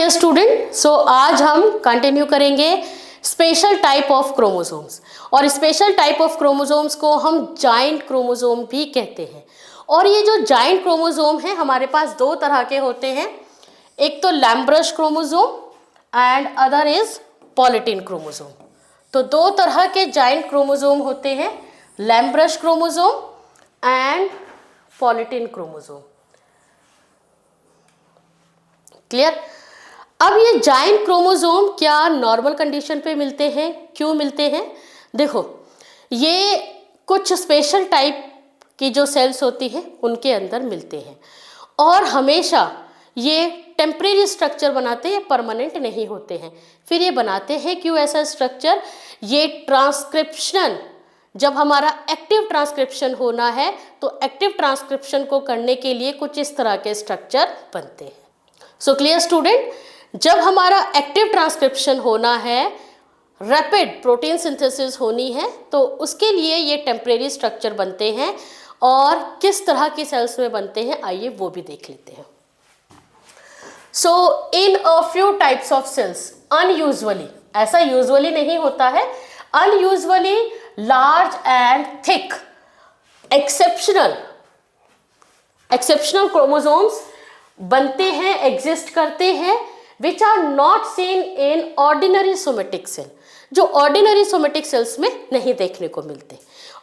Dear student, सो आज हम continue करेंगे स्पेशल टाइप ऑफ क्रोमोसोम्स। और स्पेशल टाइप ऑफ क्रोमोसोम्स को हम जाइंट क्रोमोसोम भी कहते हैं। और ये जो जाइंट क्रोमोसोम है हमारे पास दो तरह के होते हैं, एक तो lampbrush chromosome and other is polytene chromosome. तो दो तरह के जाइंट क्रोमोसोम होते हैं, lampbrush chromosome and polytene chromosome. Clear? अब ये जाइंट क्रोमोसोम क्या नॉर्मल कंडीशन पे मिलते हैं? क्यों मिलते हैं? देखो, ये कुछ स्पेशल टाइप की जो सेल्स होती है उनके अंदर मिलते हैं और हमेशा ये टेम्परेरी स्ट्रक्चर बनाते हैं, परमानेंट नहीं होते हैं। फिर ये बनाते हैं क्यों ऐसा स्ट्रक्चर? ये ट्रांसक्रिप्शन, जब हमारा एक्टिव ट्रांसक्रिप्शन होना है तो एक्टिव ट्रांसक्रिप्शन को करने के लिए कुछ इस तरह के स्ट्रक्चर बनते हैं। सो क्लियर स्टूडेंट, जब हमारा एक्टिव ट्रांसक्रिप्शन होना है, रैपिड प्रोटीन सिंथेसिस होनी है, तो उसके लिए ये टेम्परेरी स्ट्रक्चर बनते हैं। और किस तरह की सेल्स में बनते हैं आइए वो भी देख लेते हैं। So in a few types of cells, unusually, ऐसा यूजुअली नहीं होता है, unusually large and thick exceptional chromosomes बनते हैं, एग्जिस्ट करते हैं, which are not seen in ordinary somatic cell, जो ऑर्डिनरी सोमेटिक सेल्स में नहीं देखने को मिलते।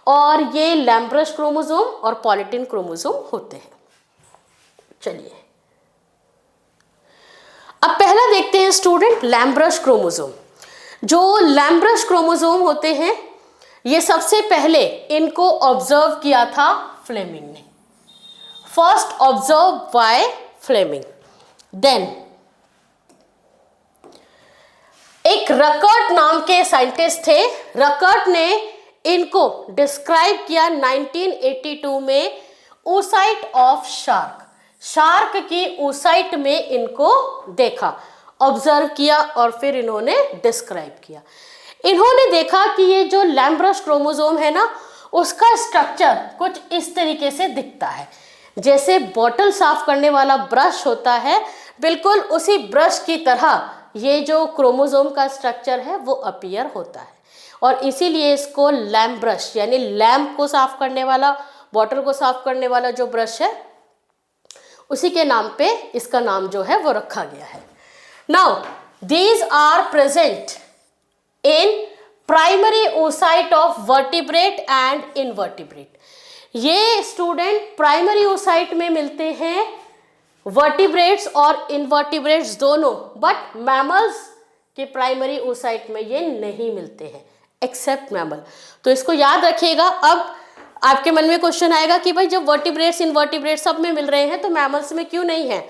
और ये लैम्ब्रश क्रोमोसोम और पॉलीटिन क्रोमोसोम होते हैं। चलिए अब पहला देखते हैं स्टूडेंट, लैम्ब्रश क्रोमोसोम। जो लैम्ब्रश क्रोमोसोम होते हैं ये सबसे पहले इनको ऑब्जर्व किया था फ्लेमिंग ने, first observe by Fleming. Then एक रकर्ट नाम के साइंटिस्ट थे, रकर्ट ने इनको डिस्क्राइब किया 1982 में oocyte ऑफ शार्क, शार्क की oocyte में इनको देखा, ऑब्जर्व किया और फिर इन्होंने डिस्क्राइब किया। इन्होंने देखा कि ये जो लैम्ब्रश क्रोमोसोम है ना, उसका स्ट्रक्चर कुछ इस तरीके से दिखता है, जैसे बॉटल साफ करने वाला ब्रश होता है, बिल्कुल उसी ब्रश की तरह ये जो क्रोमोसोम का स्ट्रक्चर है वो अपीयर होता है। और इसीलिए इसको लैम्ब्रश, यानी लैम्प को साफ करने वाला, बॉटल को साफ करने वाला जो ब्रश है उसी के नाम पे इसका नाम जो है वो रखा गया है। Now these are present in primary oocyte of vertebrate and invertebrate. ये स्टूडेंट प्राइमरी oocyte में मिलते हैं, वर्टिब्रेट्स और इनवर्टिब्रेट्स दोनों, बट मैमल्स के प्राइमरी oocyte में ये नहीं मिलते हैं एक्सेप्ट मैमल। तो इसको याद रखिएगा। अब आपके मन में क्वेश्चन आएगा कि भाई जब वर्टिब्रेट्स इनवर्टिब्रेट्स सब में मिल रहे हैं तो मैमल्स में क्यों नहीं है?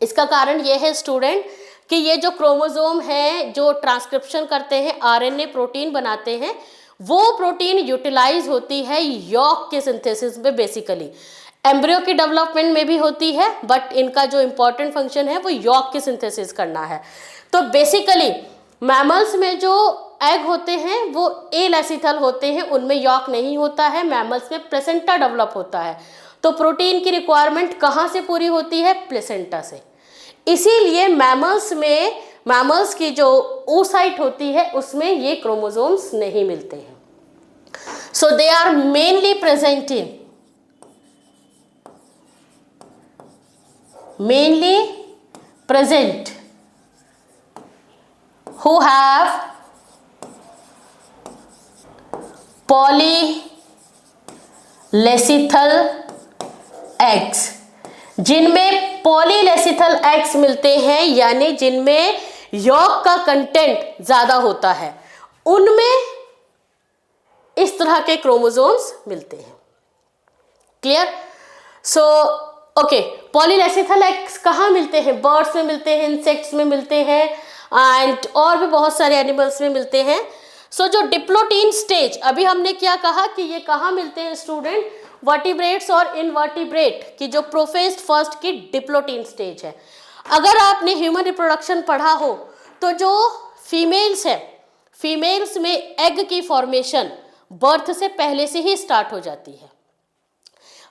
इसका कारण ये है स्टूडेंट कि ये जो क्रोमोसोम है जो ट्रांसक्रिप्शन करते हैं, आरएनए प्रोटीन बनाते हैं, वो प्रोटीन यूटिलाइज होती है यॉक के सिंथेसिस में, बेसिकली एम्ब्रियो की डेवलपमेंट में भी होती है, बट इनका जो इंपॉर्टेंट फंक्शन है वो यॉक की सिंथेसिस करना है। तो बेसिकली मैमल्स में जो एग होते हैं वो एलेसिथल होते हैं, उनमें यॉक नहीं होता है, मैमल्स में प्लेसेंटा डेवलप होता है। तो प्रोटीन की रिक्वायरमेंट कहाँ से पूरी होती है? प्लेसेंटा से। इसीलिए मैमल्स की जो oocyte होती है उसमें ये क्रोमोसोम्स नहीं मिलते हैं। So they are mainly present in who have polylecithal eggs, जिनमें पॉलीलेसिथल एग्स मिलते हैं, यानी जिनमें यॉक का कंटेंट ज्यादा होता है, उनमें इस तरह के क्रोमोसोम्स मिलते हैं। क्लियर? सो ओके, पॉलीलेसिथल एग्स कहाँ मिलते हैं? बर्ड्स में मिलते हैं, इंसेक्ट्स में मिलते हैं एंड और भी बहुत सारे एनिमल्स में मिलते हैं। सो जो डिप्लोटीन स्टेज, अभी हमने क्या कहा कि ये कहाँ मिलते हैं स्टूडेंट? वर्टिब्रेट्स और इनवर्टिब्रेट की जो प्रोफेज फर्स्ट की डिप्लोटीन स्टेज है। अगर आपने ह्यूमन रिप्रोडक्शन पढ़ा हो तो जो फीमेल्स है, फीमेल्स में एग की फॉर्मेशन बर्थ से पहले से ही स्टार्ट हो जाती है।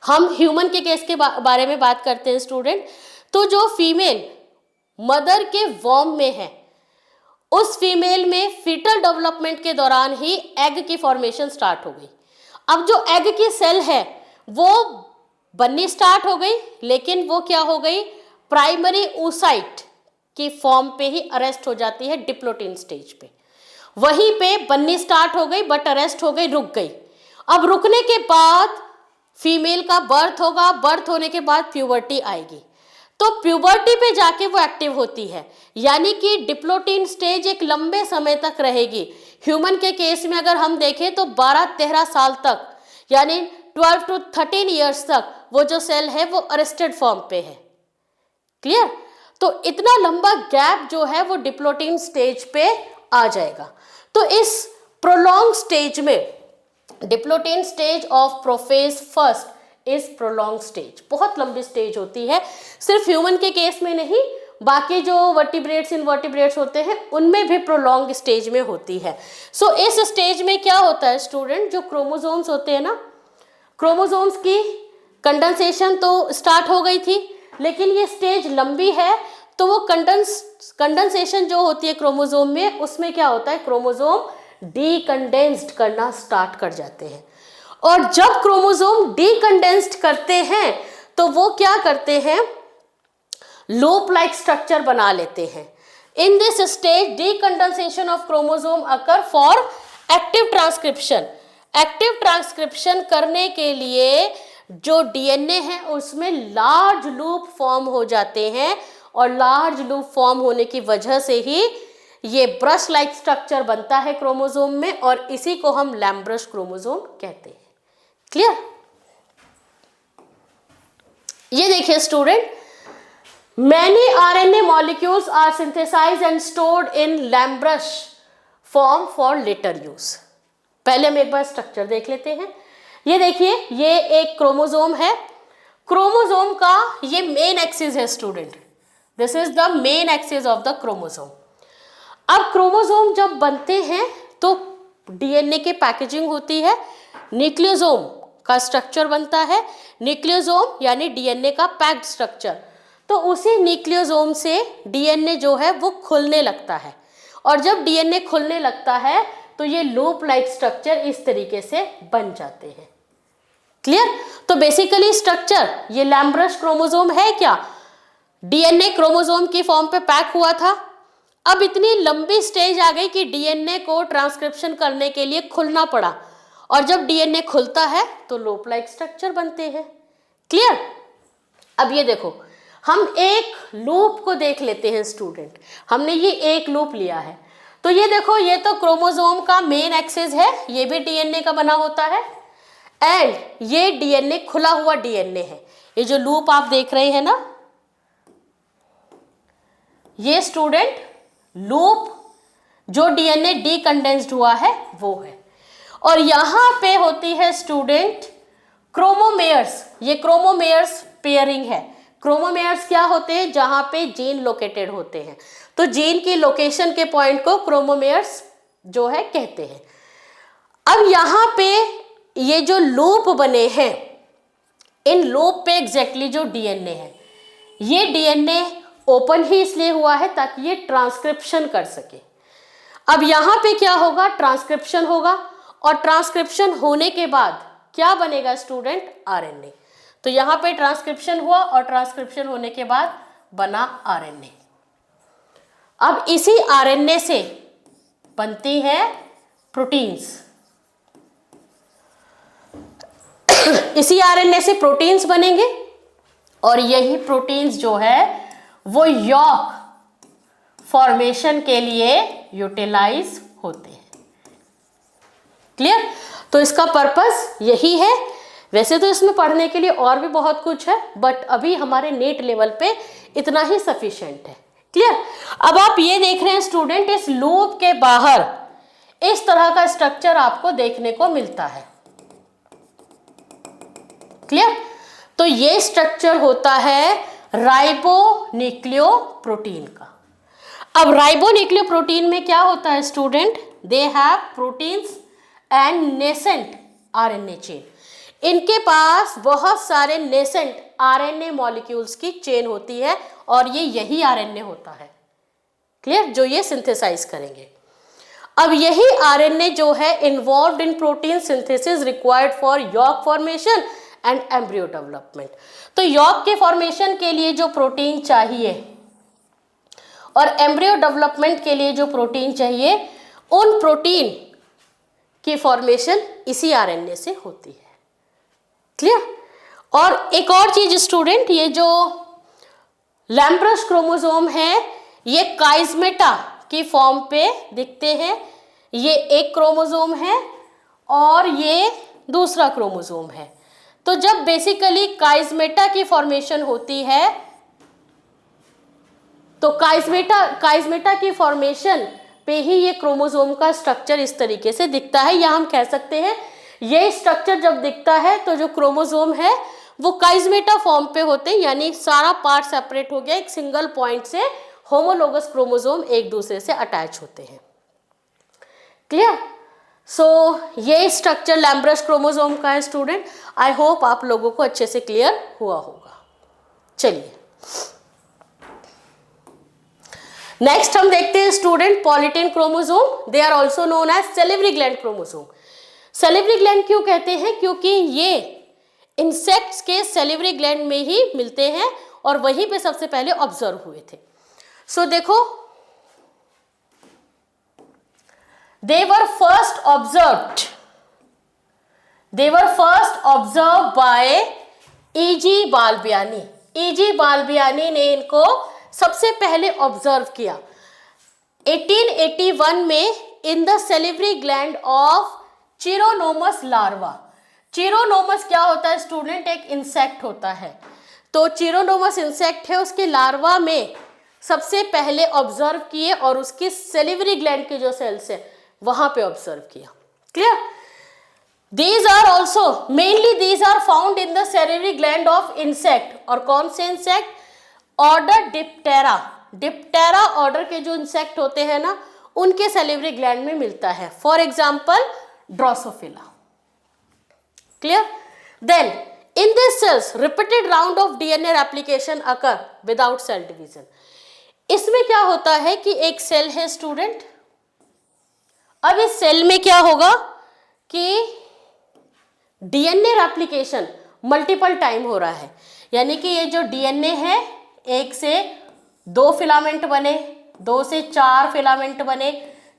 हम ह्यूमन के केस के बारे में बात करते हैं स्टूडेंट, तो जो फीमेल मदर के वॉर्म में है, उस फीमेल में फीटल डेवलपमेंट के दौरान ही एग की फॉर्मेशन स्टार्ट हो गई। अब जो एग की सेल है वो बननी स्टार्ट हो गई, लेकिन वो क्या हो गई, प्राइमरी oocyte की फॉर्म पे ही अरेस्ट हो जाती है डिप्लोटिन स्टेज पे। वहीं पे बननी स्टार्ट हो गई बट अरेस्ट हो गई, रुक गई। अब रुकने के बाद फीमेल का बर्थ होगा, बर्थ होने के बाद प्यूबर्टी आएगी, तो प्यूबर्टी पे जाके वो एक्टिव होती है, यानी कि डिप्लोटिन स्टेज एक लंबे समय तक रहेगी। ह्यूमन के केस में अगर हम देखें तो 12-13 साल तक, यानी 12 to 13 ईयर्स तक वो जो सेल है वो अरेस्टेड फॉर्म पे है। क्लियर? तो इतना लंबा गैप जो है वो डिप्लोटिन स्टेज पे आ जाएगा। तो इस प्रोलॉन्ग स्टेज में diplotene stage of prophase first is prolong stage, बहुत लंबी स्टेज होती है। सिर्फ ह्यूमन के केस में नहीं, बाकी जो वर्टिब्रेट्स इनवर्टिब्रेट्स होते हैं उनमें भी प्रोलॉन्ग स्टेज में होती है। सो इस स्टेज में क्या होता है स्टूडेंट, जो क्रोमोसोम्स होते हैं ना, क्रोमोसोम्स की कंडेंसेशन तो स्टार्ट हो गई थी, लेकिन ये स्टेज लंबी है, तो वो कंडेंसेशन जो होती है क्रोमोसोम में, उसमें क्या होता है, क्रोमोसोम डीकंडेंस्ड करना स्टार्ट कर जाते हैं। और जब क्रोमोसोम डीकंडेंस्ड करते हैं तो वो क्या करते हैं, लूप लाइक स्ट्रक्चर बना लेते हैं। In this stage डीकंडेंसेशन of chromosome occur for active transcription. Active transcription करने के लिए जो डीएनए है उसमें लार्ज लूप फॉर्म हो जाते हैं, और लार्ज लूप फॉर्म होने की वजह से ही ये ब्रश लाइक स्ट्रक्चर बनता है क्रोमोसोम में, और इसी को हम लैम्ब्रश क्रोमोसोम कहते हैं। क्लियर? ये देखिए student, many RNA molecules are synthesised and stored in lampbrush form for later use. पहले हम एक बार स्ट्रक्चर देख लेते हैं। ये देखिए, ये एक क्रोमोसोम है। क्रोमोसोम का ये मेन एक्सिस है student, this is the main axis of the chromosome. अब क्रोमोसोम जब बनते हैं तो डीएनए की पैकेजिंग होती है, न्यूक्लियोसोम का स्ट्रक्चर बनता है। न्यूक्लियोसोम यानी डीएनए का पैक्ड स्ट्रक्चर। तो उसी न्यूक्लियोसोम से डीएनए जो है वो खुलने लगता है, और जब डीएनए खुलने लगता है तो ये लूप लाइक स्ट्रक्चर इस तरीके से बन जाते हैं। क्लियर? तो बेसिकली स्ट्रक्चर ये लैम्ब्रश क्रोमोसोम है क्या, डीएनए क्रोमोसोम की फॉर्म पे पैक हुआ था। अब इतनी लंबी स्टेज आ गई कि डीएनए को ट्रांसक्रिप्शन करने के लिए खुलना पड़ा, और जब डीएनए खुलता है तो लूप लाइक स्ट्रक्चर बनते हैं। क्लियर? अब ये देखो, हम एक लूप को देख लेते हैं स्टूडेंट। हमने ये एक लूप लिया है, तो ये देखो, ये तो क्रोमोसोम का मेन एक्सिस है, ये भी डीएनए का बना होता है, एंड ये डीएनए खुला हुआ डीएनए है। ये जो लूप आप देख रहे हैं ना, ये स्टूडेंट लूप जो डीएनए डीकंडेंस्ड हुआ है वो है। और यहां पे होती है स्टूडेंट क्रोमोमेयर्स। ये क्रोमोमेयर्स पेयरिंग है। क्रोमोमेयर्स क्या होते हैं, जहां पे जीन लोकेटेड होते हैं, तो जीन की लोकेशन के पॉइंट को क्रोमोमेयर्स जो है कहते हैं। अब यहां पे ये जो लूप बने हैं, इन लूप पे एग्जैक्टली जो डीएनए है, ये डीएनए ओपन ही इसलिए हुआ है ताकि ये ट्रांसक्रिप्शन कर सके। अब यहां पे क्या होगा, ट्रांसक्रिप्शन होगा, और ट्रांसक्रिप्शन होने के बाद क्या बनेगा स्टूडेंट, आरएनए। तो यहां पे ट्रांसक्रिप्शन हुआ, और ट्रांसक्रिप्शन होने के बाद बना आरएनए। अब इसी आरएनए से बनती है प्रोटीन्स। इसी आरएनए से प्रोटीन्स बनेंगे, और यही प्रोटीन्स जो है वो यॉक फॉर्मेशन के लिए यूटिलाइज होते हैं। क्लियर? तो इसका पर्पस यही है। वैसे तो इसमें पढ़ने के लिए और भी बहुत कुछ है, बट अभी हमारे नेट लेवल पे इतना ही सफिशिएंट है। क्लियर? अब आप ये देख रहे हैं स्टूडेंट, इस लूप के बाहर इस तरह का स्ट्रक्चर आपको देखने को मिलता है। क्लियर? तो ये स्ट्रक्चर होता है राइबोन्यूक्लियोप्रोटीन का। अब राइबोन्यूक्लियोप्रोटीन में क्या होता है student, they have proteins and nascent RNA chain. इनके पास बहुत सारे नेसेंट आरएनए मॉलिक्यूल्स की चेन होती है और ये यही आरएनए होता है, क्लियर, जो ये सिंथेसाइज करेंगे। अब यही आरएनए जो है involved in protein synthesis required for York formation and embryo development. तो यॉर्क के फॉर्मेशन के लिए जो प्रोटीन चाहिए और एम्ब्रियो डेवलपमेंट के लिए जो प्रोटीन चाहिए, उन प्रोटीन की फॉर्मेशन इसी आरएनए से होती है, क्लियर। और एक और चीज स्टूडेंट, ये जो लैम्ब्रस क्रोमोसोम है ये काइजमेटा की फॉर्म पे दिखते हैं। ये एक क्रोमोसोम है और ये दूसरा क्रोमोसोम है। तो जब बेसिकली काइजमेटा की फॉर्मेशन होती है तो काइजमेटा की फॉर्मेशन पे ही ये क्रोमोसोम का स्ट्रक्चर इस तरीके से दिखता है, या हम कह सकते हैं ये स्ट्रक्चर जब दिखता है तो जो क्रोमोसोम है वो काइजमेटा फॉर्म पे होते हैं, यानी सारा पार्ट सेपरेट हो गया, एक सिंगल पॉइंट से होमोलोगस क्रोमोसोम एक दूसरे से अटैच होते हैं, क्लियर। सो ये स्ट्रक्चर लैम्ब्रस क्रोमोसोम का है स्टूडेंट। आई होप आप लोगों को अच्छे से क्लियर हुआ होगा। चलिए नेक्स्ट हम देखते हैं student polytene chromosome. They are also known as salivary gland chromosome. Salivary gland क्यों कहते हैं? क्योंकि ये इंसेक्ट्स के सेलिवरी ग्लैंड में ही मिलते हैं और वहीं पे सबसे पहले ऑब्जर्व हुए थे। सो देखो, they were first observed by E.G. बाल्बियानी। E.G. बाल्बियानी ने इनको सबसे पहले ऑब्जर्व किया 1881 में in the salivary gland of Chironomus larva. Chironomus क्या होता है स्टूडेंट? एक इंसेक्ट होता है। तो चिरोनोमस इंसेक्ट है, उसके लार्वा में सबसे पहले ऑब्जर्व किए और उसकी सेलिवरी ग्लैंड के जो सेल्स है वहां पे ऑब्जर्व किया, clear. These are also mainly these are found in the salivary gland of insect। और कौन से insect? Order Diptera. Diptera order के जो इंसेक्ट होते हैं ना, उनके सेलिवरी ग्लैंड में मिलता है। For example Drosophila, clear. Then in these cells repeated round of DNA replication occur without cell division। इसमें क्या होता है कि एक सेल है स्टूडेंट, अब इस सेल में क्या होगा कि डीएनए रेप्लिकेशन मल्टीपल टाइम हो रहा है, यानी कि ये जो डीएनए है, 1 से 2 फिलामेंट बने, 2 से 4 फिलामेंट बने,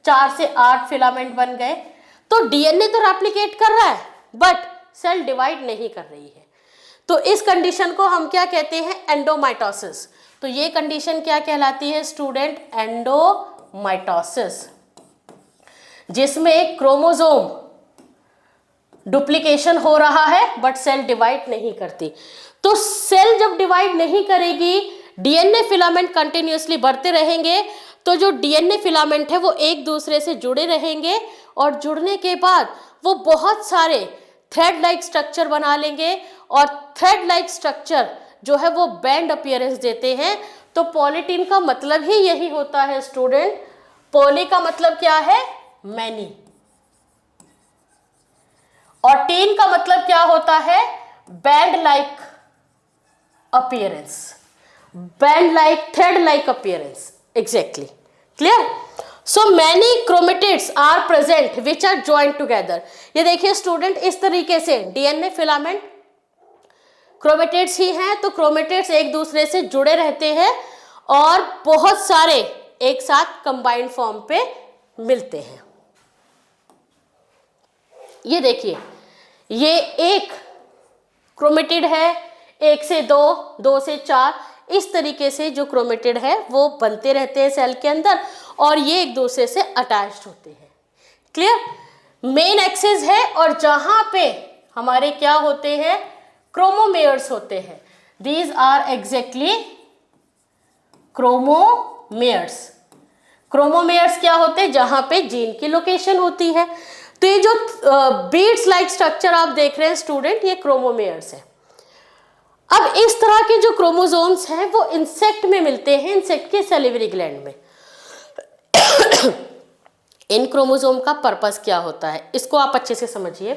4 से 8 फिलामेंट बन गए। तो डीएनए तो रेप्लिकेट कर रहा है बट सेल डिवाइड नहीं कर रही है। तो इस कंडीशन को हम क्या कहते हैं? एंडोमाइटोसिस। तो ये कंडीशन क्या कहलाती है स्टूडेंट? एंडोमाइटोसिस, जिसमें एक क्रोमोसोम डुप्लीकेशन हो रहा है बट सेल डिवाइड नहीं करती। तो सेल जब डिवाइड नहीं करेगी, डीएनए फिलामेंट कंटिन्यूअसली बढ़ते रहेंगे, तो जो डीएनए फिलामेंट है वो एक दूसरे से जुड़े रहेंगे और जुड़ने के बाद वो बहुत सारे थ्रेड लाइक स्ट्रक्चर बना लेंगे और थ्रेड लाइक स्ट्रक्चर जो है वो बैंड अपीयरेंस देते हैं। तो पॉलीटीन का मतलब ही यही होता है स्टूडेंट। पॉली का मतलब क्या है? मैनी, और टीन का मतलब क्या होता है? Band like appearance, band like, thread like appearance, exactly, clear. So many chromatids are present which are joint together. ये देखिए स्टूडेंट, इस तरीके से डीएनए फिलामेंट क्रोमेटिड्स ही हैं, तो क्रोमेटिड्स एक दूसरे से जुड़े रहते हैं और बहुत सारे एक साथ कंबाइंड फॉर्म पे मिलते हैं। ये देखिए, ये एक क्रोमेटिड है, 1 से 2, 2 से 4, इस तरीके से जो क्रोमेटिड है वो बनते रहते हैं सेल के अंदर और ये एक दूसरे से अटैच्ड होते हैं, क्लियर। मेन एक्सिस है और जहां पे हमारे क्या होते हैं? क्रोमोमेयर्स होते हैं। These are exactly chromomeres. Chromomeres क्या होते हैं? जहां पे जीन की लोकेशन होती है। तो ये जो बीड्स लाइक स्ट्रक्चर आप देख रहे हैं स्टूडेंट, ये क्रोमोमेयर्स है। अब इस तरह के जो क्रोमोसोम्स हैं वो इंसेक्ट में मिलते हैं, इंसेक्ट के सेलिवरी ग्लैंड में। इन क्रोमोसोम का पर्पस क्या होता है इसको आप अच्छे से समझिए।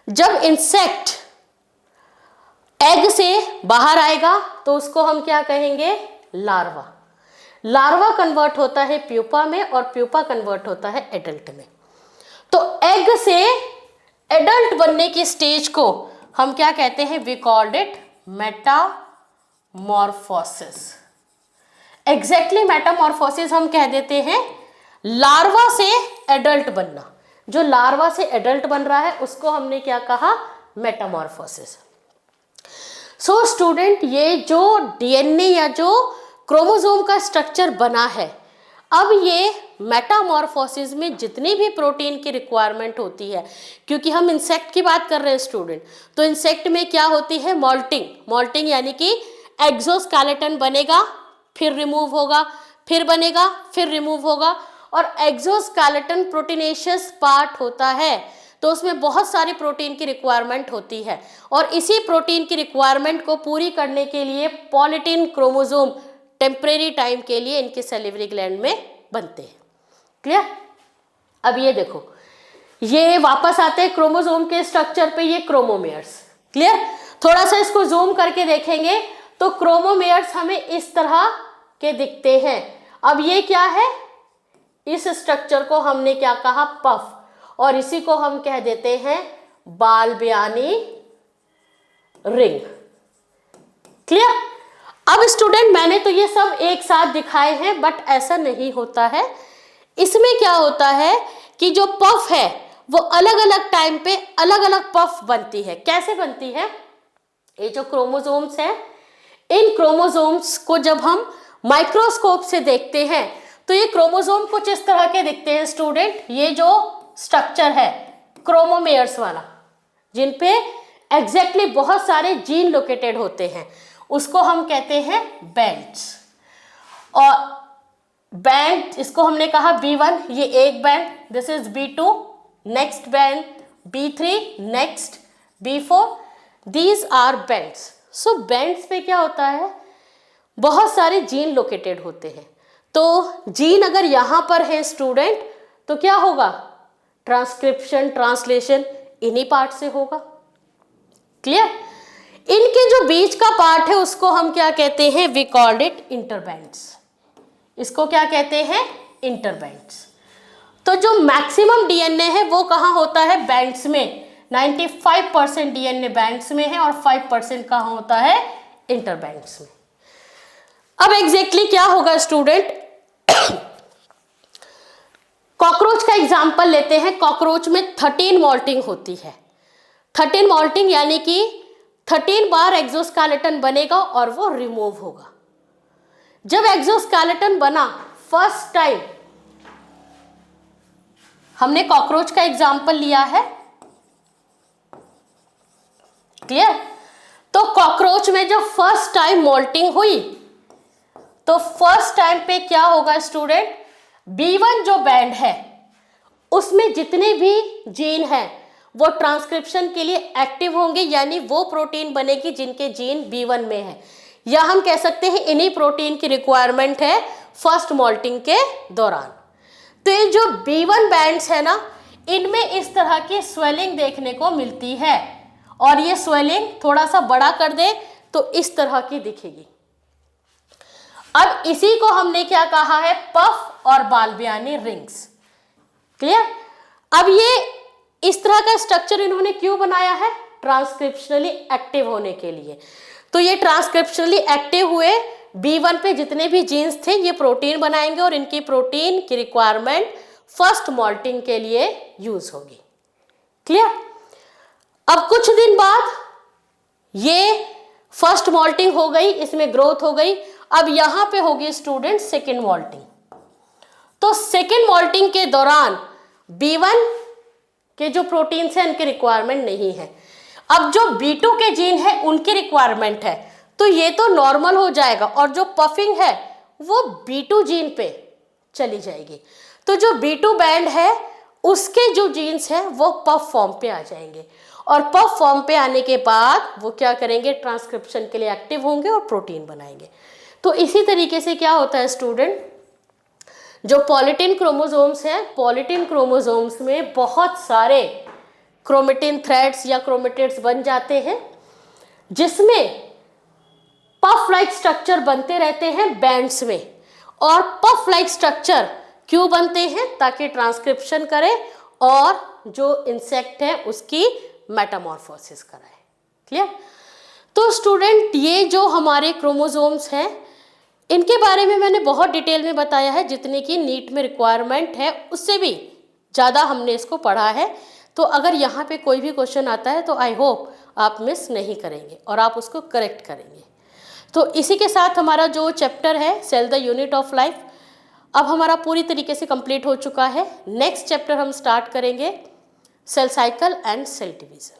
जब इंसेक्ट एग से बाहर आएगा तो उसको हम क्या कहेंगे, लार्वा। लार्वा कन्वर्ट होता है प्यूपा में और प्यूपा कन्वर्ट होता है एडल्ट में। तो एग से एडल्ट बनने की स्टेज को हम क्या कहते हैं, we called it metamorphosis. Exactly metamorphosis हम कह देते हैं लार्वा से एडल्ट बनना। जो लार्वा से एडल्ट बन रहा है उसको हमने क्या कहा, मेटामॉर्फोसिस। सो स्टूडेंट, ये जो डीएनए या जो क्रोमोसोम का स्ट्रक्चर बना है, अब ये मेटामॉर्फोसिस में जितनी भी प्रोटीन की रिक्वायरमेंट होती है, क्योंकि हम इंसेक्ट की बात कर रहे हैं स्टूडेंट, तो इंसेक्ट में क्या होती है, मॉल्टिंग। मॉल्टिंग यानी कि एक्सोस्केलेटन बनेगा, फिर रिमूव होगा, फिर बनेगा, फिर रिमूव होगा। और एक्सोस्केलेटन प्रोटीनेशियस पार्ट होता है, तो उसमें बहुत सारी प्रोटीन की रिक्वायरमेंट होती है। और इसी प्रोटीन की रिक्वायरमेंट को पूरी करने के लिए पॉलीटिन क्रोमोसोम टेम्परेरी टाइम के लिए इनके सैलिवरी ग्लैंड में बनते हैं। क्लियर? अब ये देखो, ये वापस आते हैं क्रोमोसोम के स्ट्रक्चर पे, ये क्रोमोमेयर्स। क्लियर? थोड़ा सा इसको जूम करके देखेंगे तो क्रोमोमेयर्स हमें इस तरह के दिखते हैं। अब ये क्या है, इस स्ट्रक्चर को हमने क्या कहा, पफ, और इसी को हम कह देते हैं बाल्बियानी रिंग। क्लियर? अब स्टूडेंट, मैंने तो ये सब एक साथ दिखाए हैं, बट ऐसा नहीं होता है। इसमें क्या होता है कि जो पफ है वो अलग अलग टाइम पे अलग अलग पफ बनती है। कैसे बनती है, ये जो क्रोमोसोम्स है, इन क्रोमोसोम्स को जब हम माइक्रोस्कोप से देखते हैं तो ये क्रोमोसोम कुछ इस तरह के दिखते हैं स्टूडेंट। ये जो स्ट्रक्चर है क्रोमोमेयर्स वाला, जिन पे एग्जैक्टली बहुत सारे जीन लोकेटेड होते हैं, उसको हम कहते हैं बैंड्स। और बैंड, इसको हमने कहा B1, ये एक band, this is B2, next band B3, next B4, these are bands. So bands पे क्या होता है, बहुत सारे जीन लोकेटेड होते हैं। तो जीन अगर यहाँ पर है स्टूडेंट, तो क्या होगा, ट्रांसक्रिप्शन, ट्रांसलेशन इन्हीं पार्ट से होगा। क्लियर? इनके जो बीच का पार्ट है उसको हम क्या कहते हैं, वी कॉल्ड इट इंटरबैंड्स। इसको क्या कहते हैं, इंटरबैंड्स। तो जो मैक्सिमम डीएनए है वो कहाँ होता है, बैंड्स में। 95% डीएनए बैंड्स में है और 5% कहाँ होता है, इंटरबैंड्स में। अब एग्जैक्टली क्या होगा स्टूडेंट, कॉकरोच का एग्जाम्पल लेते हैं। कॉकरोच में 13 मॉल्टिंग होती है। 13 मॉल्टिंग यानी कि 13 बार एक्सोस्केलेटन बनेगा और वो रिमूव होगा। जब एक्सोस्केलेटन बना फर्स्ट टाइम, हमने कॉकरोच का एग्जाम्पल लिया है। क्लियर? तो कॉकरोच में जब फर्स्ट टाइम मॉल्टिंग हुई तो फर्स्ट टाइम पे क्या होगा स्टूडेंट, B1 जो बैंड है उसमें जितने भी जीन हैं वो ट्रांसक्रिप्शन के लिए एक्टिव होंगे, यानी वो प्रोटीन बनेगी जिनके जीन B1 में है, या हम कह सकते हैं इन्हीं प्रोटीन की रिक्वायरमेंट है फर्स्ट मॉल्टिंग के दौरान। तो ये जो B1 बैंड्स है ना, इनमें इस तरह की स्वेलिंग देखने को मिलती है, और ये स्वेलिंग थोड़ा सा बड़ा कर दे तो इस तरह की दिखेगी। अब इसी को हमने क्या कहा है, पफ और बाल्बियानी रिंग्स। क्लियर? अब ये इस तरह का स्ट्रक्चर इन्होंने क्यों बनाया है, ट्रांसक्रिप्शनली एक्टिव होने के लिए। तो ये ट्रांसक्रिप्शनली एक्टिव हुए, B1 पे जितने भी जीन्स थे ये प्रोटीन बनाएंगे और इनकी प्रोटीन की रिक्वायरमेंट फर्स्ट मॉल्टिंग के लिए यूज होगी। क्लियर? अब कुछ दिन बाद ये फर्स्ट मॉल्टिंग हो गई, इसमें ग्रोथ हो गई। अब यहां पे होगी स्टूडेंट सेकेंड मॉल्टिंग। तो सेकेंड मॉल्टिंग के दौरान B1 के जो प्रोटीन्स हैं उनकी रिक्वायरमेंट नहीं है। अब जो B2 के जीन है उनकी रिक्वायरमेंट है, तो ये तो नॉर्मल हो जाएगा और जो पफिंग है वो B2 जीन पे चली जाएगी। तो जो B2 बैंड है उसके जो जीन्स हैं वो पफ फॉर्म पे आ जाएंगे, और पफ फॉर्म पे आने के बाद वो क्या करेंगे, ट्रांसक्रिप्शन के लिए एक्टिव होंगे और प्रोटीन बनाएंगे। तो इसी तरीके से क्या होता है स्टूडेंट, जो पॉलीटिन क्रोमोसोम्स हैं, पॉलीटिन क्रोमोसोम्स में बहुत सारे क्रोमेटिन थ्रेड्स या क्रोमेटिड्स बन जाते हैं, जिसमें पफ लाइक स्ट्रक्चर बनते रहते हैं बैंड्स में। और पफ लाइक स्ट्रक्चर क्यों बनते हैं? ताकि ट्रांसक्रिप्शन करे और जो इंसेक्ट है उसकी मेटामॉर्फोसिस कराए। क्लियर? तो स्टूडेंट, ये जो हमारे क्रोमोसोम्स हैं इनके बारे में मैंने बहुत डिटेल में बताया है, जितने की नीट में रिक्वायरमेंट है उससे भी ज़्यादा हमने इसको पढ़ा है। तो अगर यहाँ पे कोई भी क्वेश्चन आता है तो आई होप आप मिस नहीं करेंगे और आप उसको करेक्ट करेंगे। तो इसी के साथ हमारा जो चैप्टर है cell the unit of life अब हमारा पूरी तरीके से कंप्लीट हो चुका है। नेक्स्ट चैप्टर हम स्टार्ट करेंगे cell cycle and cell division.